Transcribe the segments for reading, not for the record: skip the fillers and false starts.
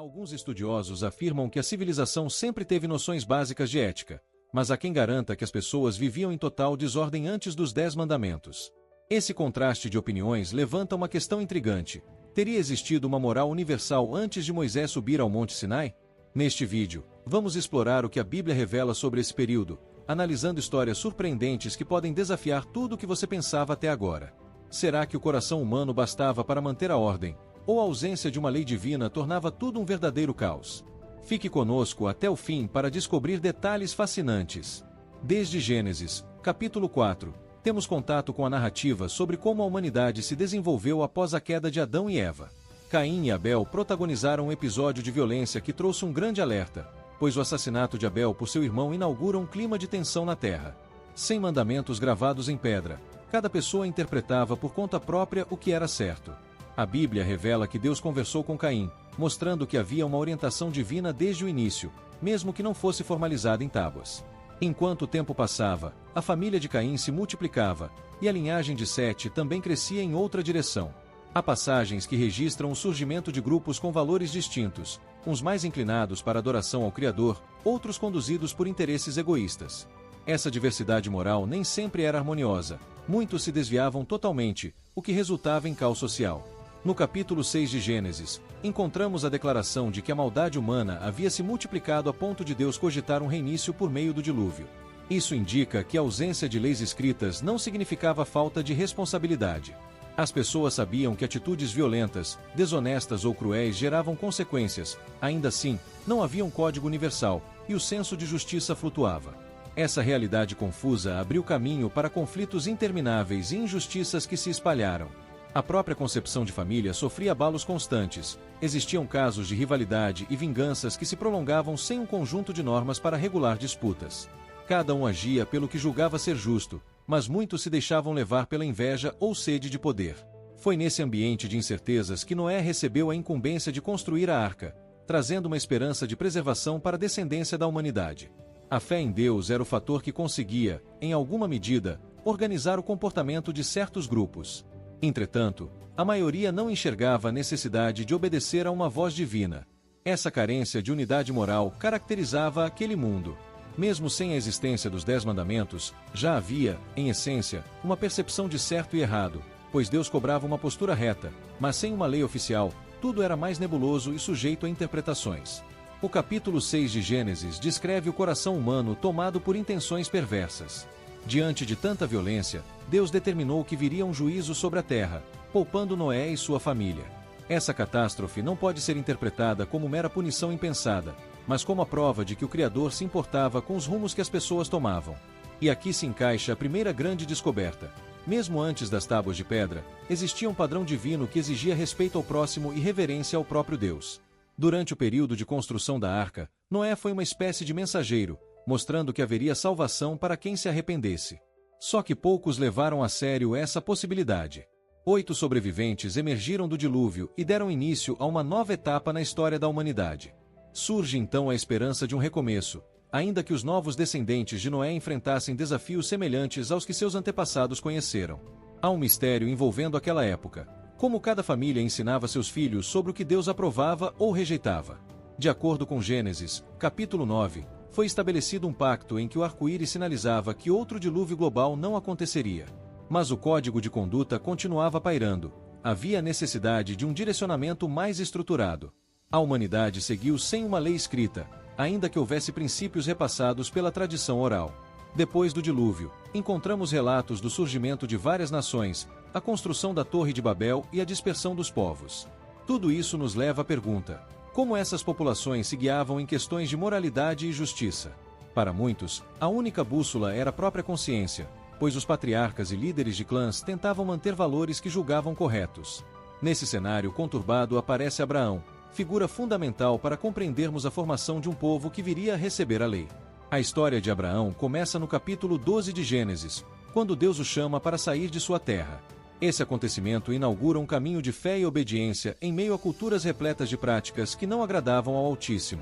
Alguns estudiosos afirmam que a civilização sempre teve noções básicas de ética, mas há quem garanta que as pessoas viviam em total desordem antes dos 10 mandamentos. Esse contraste de opiniões levanta uma questão intrigante. Teria existido uma moral universal antes de Moisés subir ao Monte Sinai? Neste vídeo, vamos explorar o que a Bíblia revela sobre esse período, analisando histórias surpreendentes que podem desafiar tudo o que você pensava até agora. Será que o coração humano bastava para manter a ordem, ou a ausência de uma lei divina tornava tudo um verdadeiro caos? Fique conosco até o fim para descobrir detalhes fascinantes. Desde Gênesis, capítulo 4, temos contato com a narrativa sobre como a humanidade se desenvolveu após a queda de Adão e Eva. Caim e Abel protagonizaram um episódio de violência que trouxe um grande alerta, pois o assassinato de Abel por seu irmão inaugura um clima de tensão na terra. Sem mandamentos gravados em pedra, cada pessoa interpretava por conta própria o que era certo. A Bíblia revela que Deus conversou com Caim, mostrando que havia uma orientação divina desde o início, mesmo que não fosse formalizada em tábuas. Enquanto o tempo passava, a família de Caim se multiplicava, e a linhagem de Sete também crescia em outra direção. Há passagens que registram o surgimento de grupos com valores distintos, uns mais inclinados para a adoração ao Criador, outros conduzidos por interesses egoístas. Essa diversidade moral nem sempre era harmoniosa, muitos se desviavam totalmente, o que resultava em caos social. No capítulo 6 de Gênesis, encontramos a declaração de que a maldade humana havia se multiplicado a ponto de Deus cogitar um reinício por meio do dilúvio. Isso indica que a ausência de leis escritas não significava falta de responsabilidade. As pessoas sabiam que atitudes violentas, desonestas ou cruéis geravam consequências, ainda assim, não havia um código universal, e o senso de justiça flutuava. Essa realidade confusa abriu caminho para conflitos intermináveis e injustiças que se espalharam. A própria concepção de família sofria abalos constantes, existiam casos de rivalidade e vinganças que se prolongavam sem um conjunto de normas para regular disputas. Cada um agia pelo que julgava ser justo, mas muitos se deixavam levar pela inveja ou sede de poder. Foi nesse ambiente de incertezas que Noé recebeu a incumbência de construir a arca, trazendo uma esperança de preservação para a descendência da humanidade. A fé em Deus era o fator que conseguia, em alguma medida, organizar o comportamento de certos grupos. Entretanto, a maioria não enxergava a necessidade de obedecer a uma voz divina. Essa carência de unidade moral caracterizava aquele mundo. Mesmo sem a existência dos 10 mandamentos, já havia, em essência, uma percepção de certo e errado, pois Deus cobrava uma postura reta, mas sem uma lei oficial, tudo era mais nebuloso e sujeito a interpretações. O capítulo 6 de Gênesis descreve o coração humano tomado por intenções perversas. Diante de tanta violência, Deus determinou que viria um juízo sobre a terra, poupando Noé e sua família. Essa catástrofe não pode ser interpretada como mera punição impensada, mas como a prova de que o Criador se importava com os rumos que as pessoas tomavam. E aqui se encaixa a primeira grande descoberta. Mesmo antes das tábuas de pedra, existia um padrão divino que exigia respeito ao próximo e reverência ao próprio Deus. Durante o período de construção da arca, Noé foi uma espécie de mensageiro, mostrando que haveria salvação para quem se arrependesse. Só que poucos levaram a sério essa possibilidade. 8 sobreviventes emergiram do dilúvio e deram início a uma nova etapa na história da humanidade. Surge então a esperança de um recomeço, ainda que os novos descendentes de Noé enfrentassem desafios semelhantes aos que seus antepassados conheceram. Há um mistério envolvendo aquela época, como cada família ensinava seus filhos sobre o que Deus aprovava ou rejeitava. De acordo com Gênesis, capítulo 9, foi estabelecido um pacto em que o arco-íris sinalizava que outro dilúvio global não aconteceria. Mas o código de conduta continuava pairando. Havia necessidade de um direcionamento mais estruturado. A humanidade seguiu sem uma lei escrita, ainda que houvesse princípios repassados pela tradição oral. Depois do dilúvio, encontramos relatos do surgimento de várias nações, a construção da Torre de Babel e a dispersão dos povos. Tudo isso nos leva à pergunta: como essas populações se guiavam em questões de moralidade e justiça? Para muitos, a única bússola era a própria consciência, pois os patriarcas e líderes de clãs tentavam manter valores que julgavam corretos. Nesse cenário conturbado aparece Abraão, figura fundamental para compreendermos a formação de um povo que viria a receber a lei. A história de Abraão começa no capítulo 12 de Gênesis, quando Deus o chama para sair de sua terra. Esse acontecimento inaugura um caminho de fé e obediência em meio a culturas repletas de práticas que não agradavam ao Altíssimo.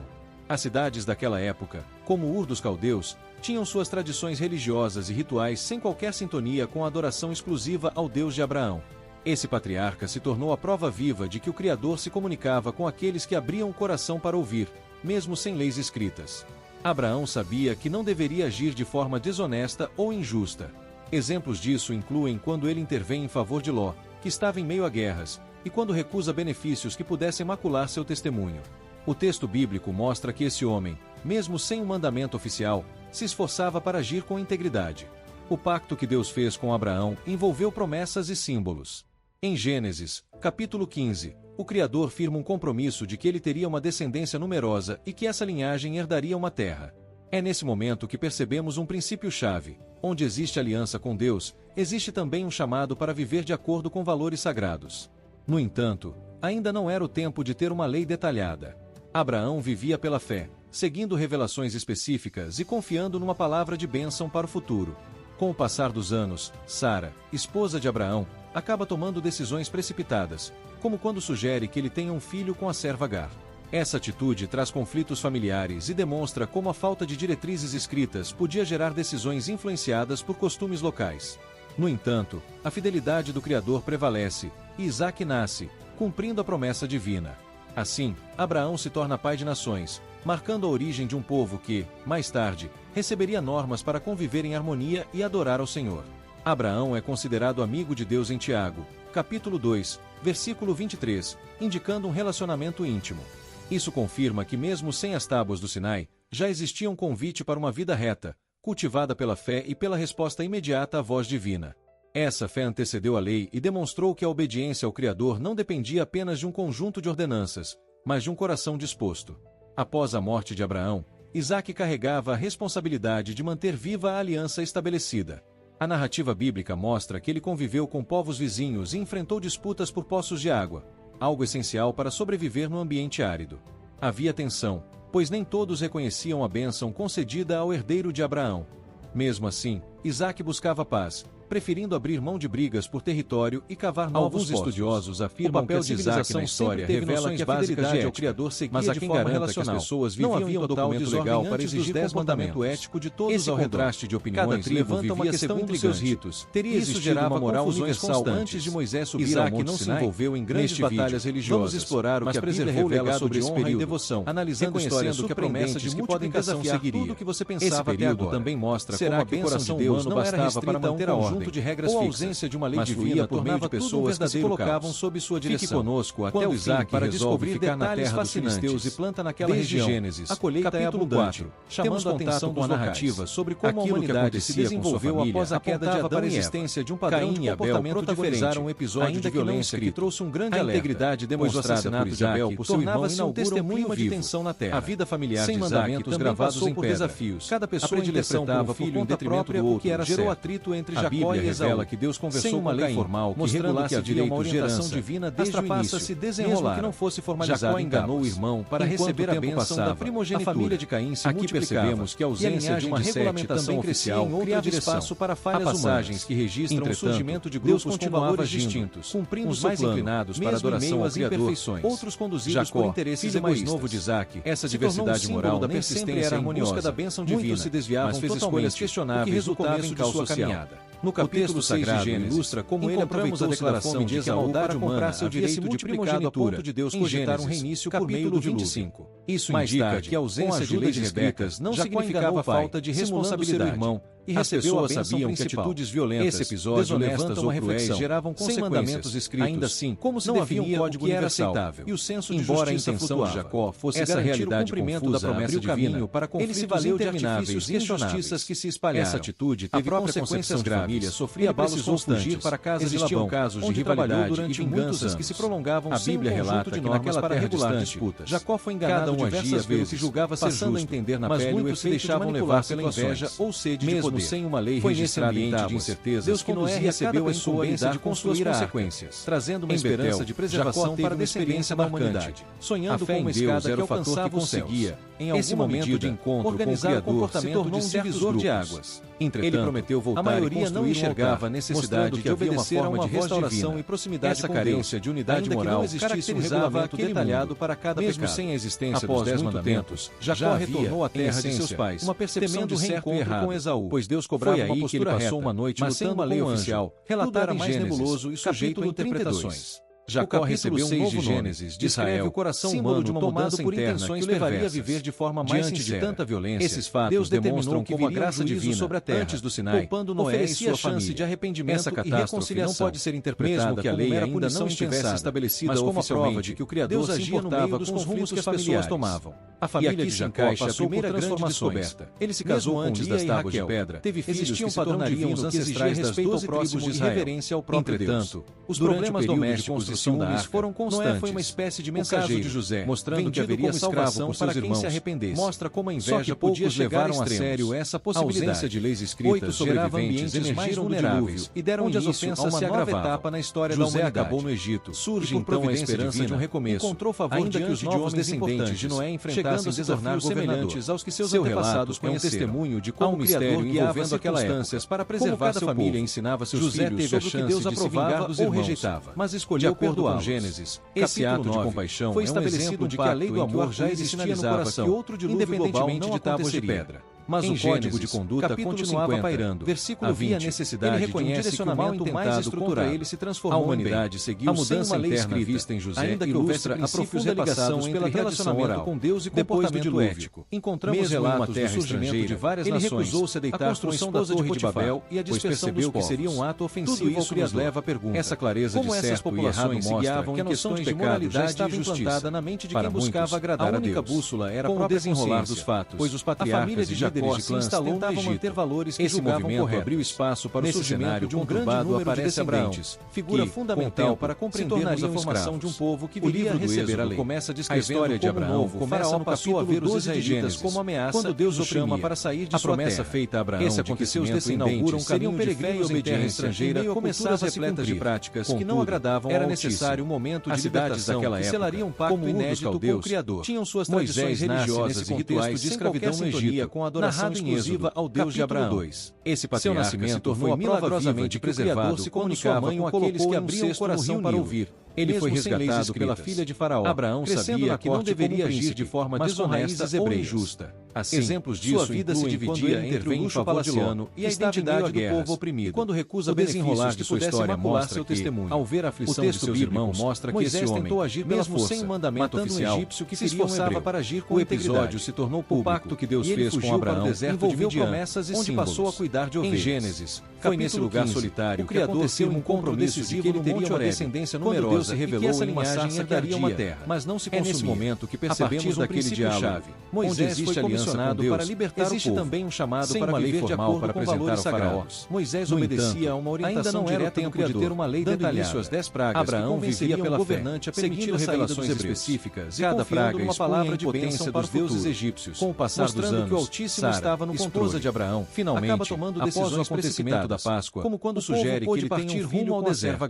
As cidades daquela época, como Ur dos Caldeus, tinham suas tradições religiosas e rituais sem qualquer sintonia com a adoração exclusiva ao Deus de Abraão. Esse patriarca se tornou a prova viva de que o Criador se comunicava com aqueles que abriam o coração para ouvir, mesmo sem leis escritas. Abraão sabia que não deveria agir de forma desonesta ou injusta. Exemplos disso incluem quando ele intervém em favor de Ló, que estava em meio a guerras, e quando recusa benefícios que pudessem macular seu testemunho. O texto bíblico mostra que esse homem, mesmo sem um mandamento oficial, se esforçava para agir com integridade. O pacto que Deus fez com Abraão envolveu promessas e símbolos. Em Gênesis, capítulo 15, o Criador firma um compromisso de que ele teria uma descendência numerosa e que essa linhagem herdaria uma terra. É nesse momento que percebemos um princípio-chave: onde existe aliança com Deus, existe também um chamado para viver de acordo com valores sagrados. No entanto, ainda não era o tempo de ter uma lei detalhada. Abraão vivia pela fé, seguindo revelações específicas e confiando numa palavra de bênção para o futuro. Com o passar dos anos, Sara, esposa de Abraão, acaba tomando decisões precipitadas, como quando sugere que ele tenha um filho com a serva Agar. Essa atitude traz conflitos familiares e demonstra como a falta de diretrizes escritas podia gerar decisões influenciadas por costumes locais. No entanto, a fidelidade do Criador prevalece, e Isaque nasce, cumprindo a promessa divina. Assim, Abraão se torna pai de nações, marcando a origem de um povo que, mais tarde, receberia normas para conviver em harmonia e adorar ao Senhor. Abraão é considerado amigo de Deus em Tiago, capítulo 2, versículo 23, indicando um relacionamento íntimo. Isso confirma que mesmo sem as tábuas do Sinai, já existia um convite para uma vida reta, cultivada pela fé e pela resposta imediata à voz divina. Essa fé antecedeu a lei e demonstrou que a obediência ao Criador não dependia apenas de um conjunto de ordenanças, mas de um coração disposto. Após a morte de Abraão, Isaque carregava a responsabilidade de manter viva a aliança estabelecida. A narrativa bíblica mostra que ele conviveu com povos vizinhos e enfrentou disputas por poços de água, algo essencial para sobreviver no ambiente árido. Havia tensão, pois nem todos reconheciam a bênção concedida ao herdeiro de Abraão. Mesmo assim, Isaque buscava paz, preferindo abrir mão de brigas por território e cavar novos poços. Alguns estudiosos afirmam que a civilização na história revela que a fidelidade ao Criador seguia mas de forma relacional. Que as pessoas viviam não havia um documento legal para exigir comportamento ético de todos. Esse contraste de opiniões cada tribo levanta uma questão entre seus ritos. Teria existido uma moral universal antes de Moisés subir ao Monte Sinai? Não se envolveu em grandes batalhas religiosas. Vamos explorar o que a Bíblia revela sobre esse período, devoção, analisando histórias que a promessa de multiplicação seguiria. Tudo que você pensava até agora também mostra como a bênção de Deus não bastava para manter a ordem de regras fixas, a ausência de uma lei divina por meio de pessoas que se colocavam sob sua direção. Fique conosco até o fim para descobrir ficar na terra dos filisteus e planta naquela região. Gênesis, a colheita é abundante, chamando a atenção com a narrativa sobre como a humanidade se desenvolveu após a queda de Adão para a existência de um padrão de comportamento diferente, um episódio de violência que trouxe um grande alerta. A integridade demonstrada por Isaac por seu irmão inaugura um testemunho de tensão na terra. A vida familiar de Isaac também passou por desafios. Cada pessoa interpretava por conta própria o que era gerou atrito entre Jacó e Esaú. Que Deus conversou com uma lei formal que regulasse a direito de herança divina desde o início, se mesmo que não fosse formalizado. Jacó enganou o irmão para receber a bênção da primogenitura. A família de Caim se multiplicava. Aqui percebemos que a ausência de uma regulamentação oficial criava espaço para falhas passagens que registram o surgimento de grupos com valores distintos, cumprindo os mais inclinados para adoração às imperfeições, outros conduzidos por interesses egoístas. Mais novo de Isaac, essa diversidade moral da persistência em busca da bênção divina, muitos se desviavam, mas fez escolhas questionáveis, que resultavam em sua caminhada. No capítulo 6 de Gênesis, ilustra como ele aproveitou a declaração de Esaú para comprar seu direito de primogenitura, de Deus cogitar um reinício por meio do 25. Isso indica que a ausência de leis escritas não significava falta de responsabilidade. Seu irmão, e recebeu a bênção sabiam que atitudes violentas, esse episódio levanta uma reflexão, geravam consequências, sem mandamentos escritos. Ainda assim, como se não havia um código universal aceitável, e o senso de embora a intenção de Jacó fosse essa realidade cumprimento da promessa divina, para ele se valeu de artifícios e injustiças que se espalharam. Essa atitude teve consequências graves. Sofria abalos constantes para a casa de Labão, casos de rivalidade e vinganças que se prolongavam. A Bíblia relata que naquela para regular disputas, Jacó foi enganado diversas vezes, julgava ser passando a entender na pele o efeito se deixavam levar pela inveja ou sede de poder. Sem uma lei registrada em tábuas, de incertezas, Deus que Noé recebeu a incumbência de construir as consequências, trazendo uma esperança de preservação para a descendência da humanidade, sonhando com uma escada que alcançava os céus. Em algum momento de encontro com o Criador, se tornou um divisor de águas. Entretanto, ele prometeu voltar, a maioria não enxergava a necessidade de obedecer a uma restauração e proximidade. Essa carência de unidade moral caracterizava aquele detalhado para cada pecado. Mesmo sem a existência dos 10 mandamentos, Jacó retornou à terra de seus pais, uma percepção de certo e errado com Esaú, pois Deus cobrava uma postura reta, uma noite lutando com o anjo, relatado em Gênesis, nebuloso e sujeito a interpretações. Jacó recebeu um novo Gênesis de Israel, o coração humano de uma mudança por intenções que levaria a viver de forma mais diante sincera. De tanta violência, esses fatos Deus demonstram como a graça divina sobre a terra, antes do Sinai, poupando Noé e sua chance de arrependimento. Essa catástrofe não pode ser interpretada mesmo que a lei ainda não estivesse estabelecida, mas como a prova de que o Criador se importava com os rumos que as pessoas tomavam. A família de Jacó passou por grande descoberta. Ele se casou antes das tábuas de pedra, teve filhos que se tornariam os ancestrais das 12 tribos de Israel. Reverência ao próprio Deus. Os problemas domésticos e ciúmes foram constantes. Noé foi uma espécie de mensageiro de José, mostrando que haveria salvação para quem se arrependesse. Mostra como a inveja podia levaram a sério essa possibilidade. A ausência de leis escritas gerava ambientes mais vulneráveis e deram onde as ofensas se agravavam. Etapa na história da humanidade. Acabou no Egito. Surge então a esperança de um recomeço. Encontrou favor ainda que os novos descendentes de Noé enfrentassem desafios semelhantes aos que seus antepassados conheceram. Testemunho de como o mistério envolvendo aquelas circunstâncias para preservar sua família ensinava seus filhos sobre o que Deus aprovava ou rejeitava, mas escolheu perdoá-los. Gênesis, esse ato de compaixão foi estabelecido de que a lei do amor já existia no coração, que outro dilúvio independentemente de tábuas de pedra. Mas o código de conduta continuava pairando. Versículo 20. Havia necessidade ele reconhece de um direcionamento mais estruturado. Ele se transformou. A humanidade seguiu a mudança interna vista em José, ainda que houvesse a profunda ligação pela relacionamento com Deus e comportamento ético. Encontramos relatos do surgimento de várias nações. Ele recusou-se a deitar com a esposa de Babel e a dispersão dos povos. Que seria um ato ofensivo ao Criador. Leva a pergunta: essa clareza de certo e errado se guiavam em questões de moralidade estava implantada na mente de quem buscava agradar a Deus. A única bússola era o desenrolar dos fatos, pois os patriarcas e líderes de clãs tentavam manter valores que julgavam corretos. Abriu espaço para o surgimento de um grande número de descendentes, figura fundamental para compreendermos a formação de um povo que viria a receber a lei. Começa descrevendo a história de Abraão, começa no capítulo 12 de Gênesis, como ameaça quando Deus o chama para sair de sua terra. Feita a Abraão, esse aconteceu, os descendentes seriam peregrinos em terra estrangeira, começava a se cumprir práticas que não agradavam ao Altíssimo. Era necessário um momento de libertação que selariam um pacto inédito com o Criador. Tinham suas tradições religiosas e rituais de escravidão no Egito, com adoração exclusiva ao Deus de Abraão. Esse patriarca se tornou milagrosamente preservado, se comunicava com aqueles que abriam o coração para ouvir. Ele foi resgatado pela filha de Faraó. Abraão sabia que não deveria agir de forma desonesta ou injusta. Assim, exemplos disso sua vida se dividia entre o luxo palaciano e a identidade do povo oprimido. Quando recusa o desenrolar de sua história mostra seu testemunho. Ao ver a aflição de seus irmãos, mostra que esse homem tentou agir mesmo sem um mandamento oficial, egípcio que se esforçava para agir com integridade. O episódio se tornou público. O pacto que Deus fez com Abraão envolveu promessas e onde passou a cuidar de ovelhas. Em Gênesis, foi nesse lugar solitário que aconteceu um compromisso decisivo que ele teria uma descendência numerosa. Se revelou essa linhagem herdaria uma terra, mas não se consumia. É nesse momento que percebemos daquele diálogo. Moisés foi comissionado para libertar o povo. Existe também um chamado para viver de acordo para apresentar ao Faraó. Moisés obedecia a uma orientação direta do Criador, de ter uma lei detalhada. Às 10 pragas. Abraão vivia pela governante a permitir revelações específicas. Cada praga uma palavra de potência dos deuses egípcios. Com o passar dos anos, que o Altíssimo estava no esposa de Abraão, finalmente, acaba tomando decisões após o acontecimento da Páscoa, como quando sugere que ele tenha um filho ao deserto.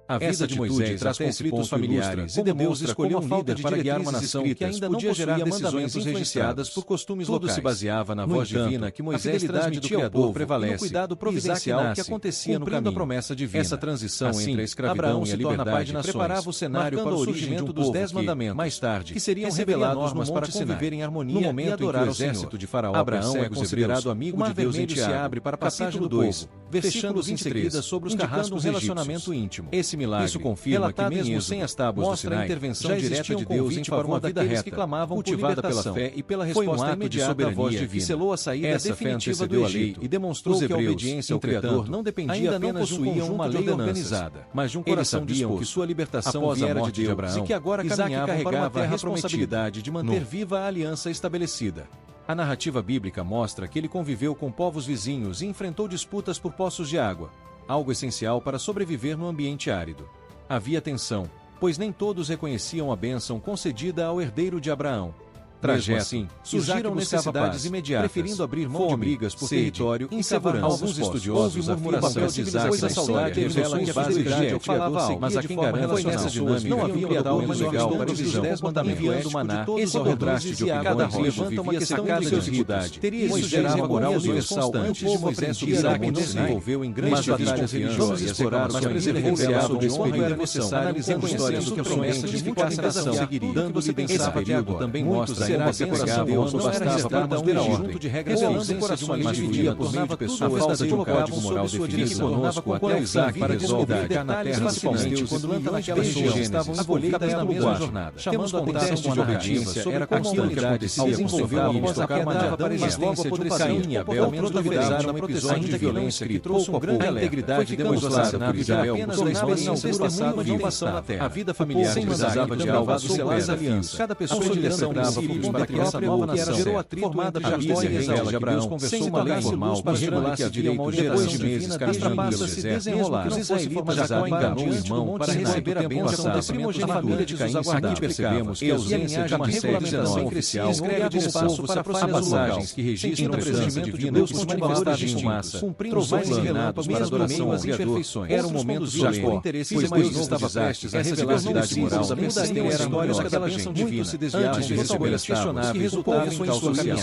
A vida de Moisés traz conflitos familiares e Deus escolheu um líder para guiar uma nação que ainda não possuía decisões influenciadas por costumes locais. Tudo se baseava na voz divina que Moisés transmitia ao povo prevalece, e no cuidado providencial que acontecia no caminho. A promessa divina. Essa transição entre a escravidão e a liberdade preparava o cenário para o surgimento dos 10 mandamentos, mais tarde, que seriam revelados no Monte Sinai. Conviver em harmonia no momento em que o exército de Faraó, Abraão é considerado amigo de Deus e se abre para a passagem do povo, fechando-se em seguida sobre os carrascos relacionamento íntimo. Esse milagre. Isso confirma que mesmo sem as tábuas do Sinai, a intervenção direta de Deus em favor da vida reta, que clamavam cultivada pela fé e pela resposta imediata da voz divina, que selou a saída definitiva do Egito e demonstrou que a obediência ao Criador não dependia apenas de uma lei organizada, mas de um coração disposto que sua libertação viera de Deus e que agora caminhava para uma terra responsabilidade de manter viva a aliança estabelecida. A narrativa bíblica mostra que ele conviveu com povos vizinhos e enfrentou disputas por poços de água, algo essencial para sobreviver no ambiente árido. Havia tensão, pois nem todos reconheciam a bênção concedida ao herdeiro de Abraão. Trajeto assim, surgiram necessidades imediatas, preferindo abrir mão de brigas por território e insegurança. Alguns estudiosos afirmam que de Isaac na história revela que a base de falava, mas a quem garanta foi nessa dinâmica não havia criador legal para os 10 mandamentos enviando maná, esse ao contraste de cada rocha levanta uma questão de dificuldade. Teria isso gerado a moral universal antes de Moisés. Isaac não se envolveu em grandes batalhas religiosas e exploraram, mas preservavam de quando era necessário analisando histórias do que promessa de multiplicação seguiria. Dando-se bem esse período também mostra ainda que a pegada Deus não bastava para manter a ordem, revelando o coração de uma dividida por meio de pessoas falta de um código moral definido conosco até Isaac para resolver na terra, principalmente quando lança naquela região estavam envolvidas na mesma jornada. Chamando a atenção de obediência era constante, acontecia, desenvolveu após a queda para existência de Caim e Abel, menos duvidaram um episódio de violência que trouxe um grande alerta. A integridade demonstrada por Isabel apenas na experiência passada de invasão na terra. A vida familiar precisava de algo selais alianças. Cada pessoa de direção dava filhos para que essa nova nação gerou atrito formada Jacó e Israel de Abraão, conversou uma lei formal para regular que direito depois de meses caminhando pelo deserto. Os israelitas Jacó enganou o irmão para receber a bênção da primogenitura de Caim. Aqui percebemos que a ausência de uma regulamentação oficial escreve de espaço para passagens que registram a presença divina que se manifestavam em fumaça, trovões e relâmpagos para adoração ao Criador. Era um momento de Jacó, pois Deus estava prestes a revelar a verdade moral. Mudaria a história daquela bênção divina. Antes de receber as questionáveis, que resultavam em causa social.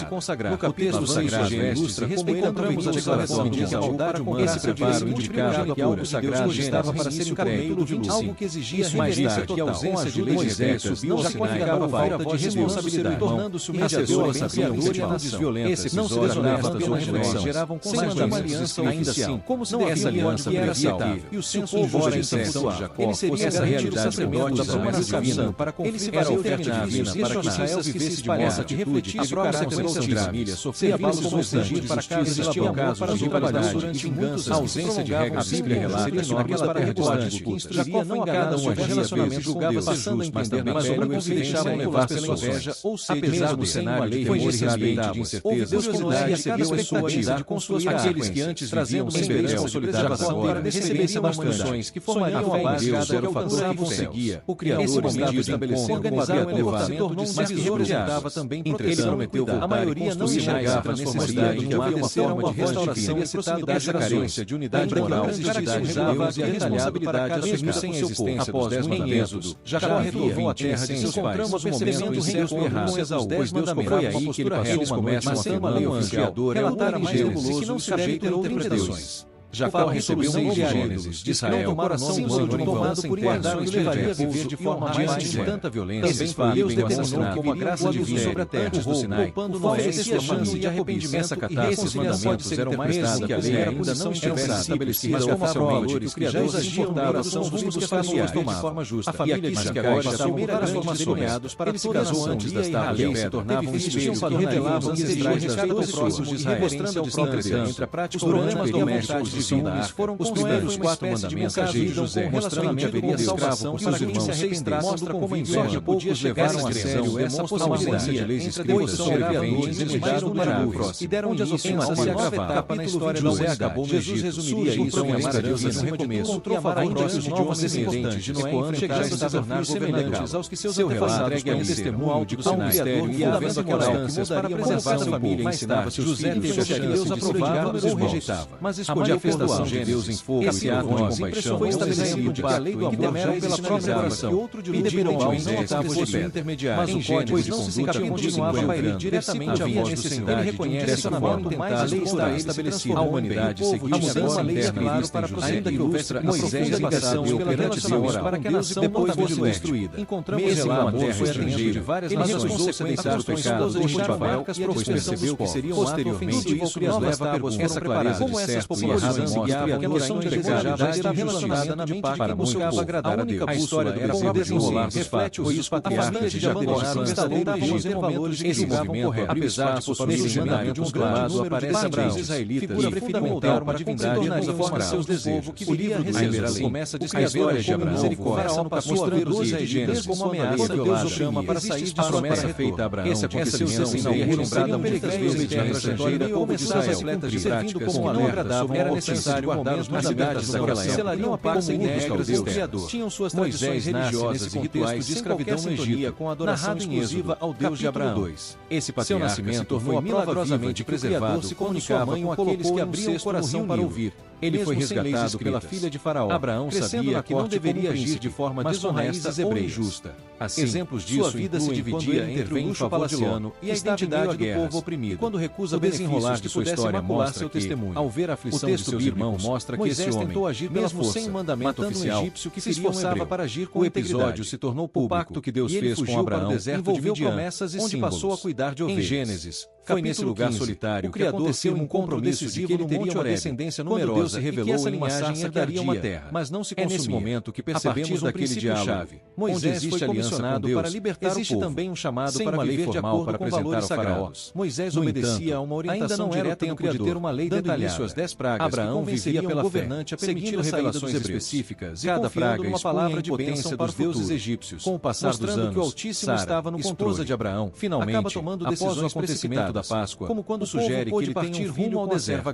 No capítulo sagrado ilustra como encontramos a declaração de Esaú para com esse preparo indicava que algo sagrado estava para ser entregue, algo que exigia mais tarde que a ausência de leis subiu ao Sinai a falta de responsabilidade, tornando-se humilhador a atitudes violentas, não se desonestas ou injustiças, geravam constante aliança ainda assim, como se essa aliança previa e o senso embora a intenção de Jacó, ele seria essa realidade da promessa divina para conflito era oferta divina para que Israel vivesse de moça de refletir a consequências de família, sofria abalos constantes para que existiam casos de rivalidade e vingança, a ausência de regras bíblia relata naquela terra distante, Jacó não a cada um relacionamento julgava passando a entender na pele o evidência levar pela inveja ou sede mesmo no cenário de temor e ambiente de incerteza, curiosidade e cada expectativa de construir aqueles que antes traziam sem esperança solidários agora receberiam as condições que formariam a base Deus era o fator que conseguia. O Criador estava estabelecendo organizar um elevamento de divisores dava também entretanto prometeu voltar a maioria não se chegava a necessidade de uma forma de restauração e proximidade da carência de unidade moral caracterizava a responsabilidade assumida sem a existência dos 10 mandamentos. Jacó retornou à terra de seus pais. Percebendo o certo e errado Esaú, pois Deus foi aí que ele passou uma noite matando o Criador, relatar em Gênesis que não se ajeitam interpretações. Jacó recebeu um de Gênesis, de Israel, o coração humano tomado por guardar e levaria a viver de forma mais de tanta violência. Deus determinou como a graça divina sobre a terra do Sinai, Noé e sua chance de arrependimento essa catástrofe. Esses mandamentos eram mais dados que a lei ainda não estivesse estabelecida oficialmente, que o Criador exigia o coração dos filhos familiares de forma justa. A família de Jacó passou por transformações para ele se casou antes das tábuas de pedra, teve filhos que revelavam as ancestrais das 12 próximos de Israel, mostrando a distância entre a prática os problemas domésticos foram os primeiros 4 mandamentos de José, mostrando que haveria salvação para os irmãos se mostra como inveja poucos levaram a sério essa possibilidade de leis escritas sobreviventes exigiram para o e deram início a uma nova etapa na história da José acabou no Egito. Resumiria isso em uma esperança de um recomeço. Encontrou próprios idiomas descendentes de Noé chegaram a se tornar governantes aos que seus antepassados entregue um testemunho alto do Sinai e havendo aquelas instâncias para preservar a família ensinava seus filhos que Deus aprovava ou rejeitava, mas escolhia a festação de Deus em fogo e ato de compaixão foi estabelecido de que a lei do amor temeram pela própria oração e outro de pediram ao Moisés que fosse intermediário, mas o código de conduta continuava a ir diretamente à voz do Senhor. Ele reconhece que quanto mais a lei está estabelecida, a humanidade seguia agora a lei é claro para ainda que houvesse Moisés a ligação perante Deus para que a nação depois fosse destruída. Encontramos relatos de estrangeiro de várias nações consequências do pecado do Babel, pois percebeu que seriam posteriormente isso nos leva a perguntar essa clareza como essas populações guiavam a noção de pecado está relacionada na mente para muitos agradar a Deus. A história do povo desenrolar reflete os patriarcas de Jacó instalaram valores que julgavam corretos. Apesar de possuir o seminário de um grande número de padrões israelitas, figura fundamental para a divindade e forma seus desejos. O livro de começa a descrever de Abraão, Faraó passou a ver os israelitas como ameaça de Deus chama para sair de sua promessa feita a Abraão. Essa acontecimento seria relembrada muitas vezes na trajetória do povo de Israel, servindo como alerta sobre a necessário guardar os mandamentos daquela época, selariam a paz sem regras do Criador. Tinham suas tradições religiosas e rituais de escravidão no Egito, com a adoração exclusiva ao Deus de Abraão. Esse patriarca se tornou milagrosamente preservado, se comunicava com aqueles que abriam o coração para ouvir. Ele foi resgatado pela filha de Faraó. Abraão sabia que não deveria agir de forma desonesta ou injusta. Assim, exemplos disso sua vida se dividia entre o luxo palaciano e a identidade do povo oprimido. Quando recusa o desenrolar de sua história mostra seu testemunho. Ao ver a aflição de seus irmãos, mostra que esse homem tentou agir mesmo sem mandamento oficial, egípcio que se esforçava para agir com o episódio se tornou público. O pacto que Deus fez com Abraão envolveu promessas e onde passou a cuidar de ovelhas. Em Gênesis, foi nesse lugar solitário que aconteceu um encontro decisivo no Monte Horebe, descendência numerosa, Deus se revelou essa linhagem herdaria uma terra, mas não se consumia. É nesse momento que percebemos aquele diálogo. Moisés foi comissionado para libertar o povo. Existe também um chamado para viver de acordo com valores sagrados. Moisés obedecia a uma orientação direta do Criador, de ter uma lei detalhada. Às 10 pragas, Abraão vivia pela governante a permitir revelações específicas e cada praga uma palavra de bênção para os deuses egípcios. Com o passar dos anos, que o Altíssimo estava no controle. Esposa de Abraão, finalmente, acaba tomando decisões precipitadas da Páscoa, como quando sugere que ele tenha um filho ao deserto.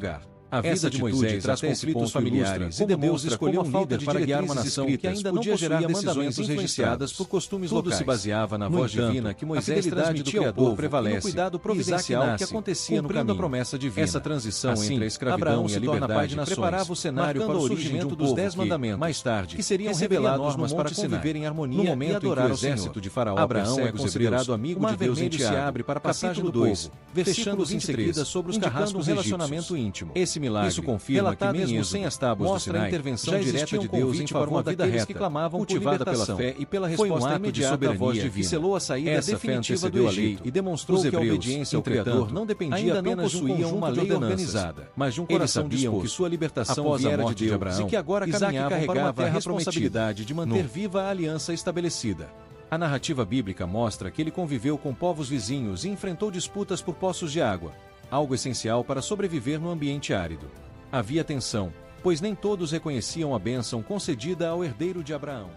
A vida de Moisés traz conflitos familiares e Deus escolheu um líder para guiar uma nação que ainda não possuía decisões influenciadas por costumes locais. Tudo se baseava na voz divina que Moisés transmitia ao povo prevalece, e no cuidado providencial que acontecia no caminho. A promessa divina. Essa transição entre a escravidão e a liberdade preparava o cenário para o surgimento dos 10 mandamentos, mais tarde, que seriam revelados normas para conviver em harmonia no momento em que o exército de Faraó Abraão é considerado amigo de Deus e se abre para a passagem do povo, fechando-se em seguida sobre os carrascos relacionamento íntimo. Milagre. Isso confirma que mesmo sem as tábuas do Sinai, a intervenção direta de Deus em favor daqueles que clamavam cultivada pela fé e pela resposta imediata da voz divina, que selou a saída definitiva do Egito e demonstrou que a obediência ao Criador não dependia apenas de uma lei organizada, mas de um coração disposto. Que sua libertação viera de Deus e que agora caminhava para uma terra responsabilidade de manter viva a aliança estabelecida. A narrativa bíblica mostra que ele conviveu com povos vizinhos e enfrentou disputas por poços de água, algo essencial para sobreviver no ambiente árido. Havia tensão, pois nem todos reconheciam a bênção concedida ao herdeiro de Abraão.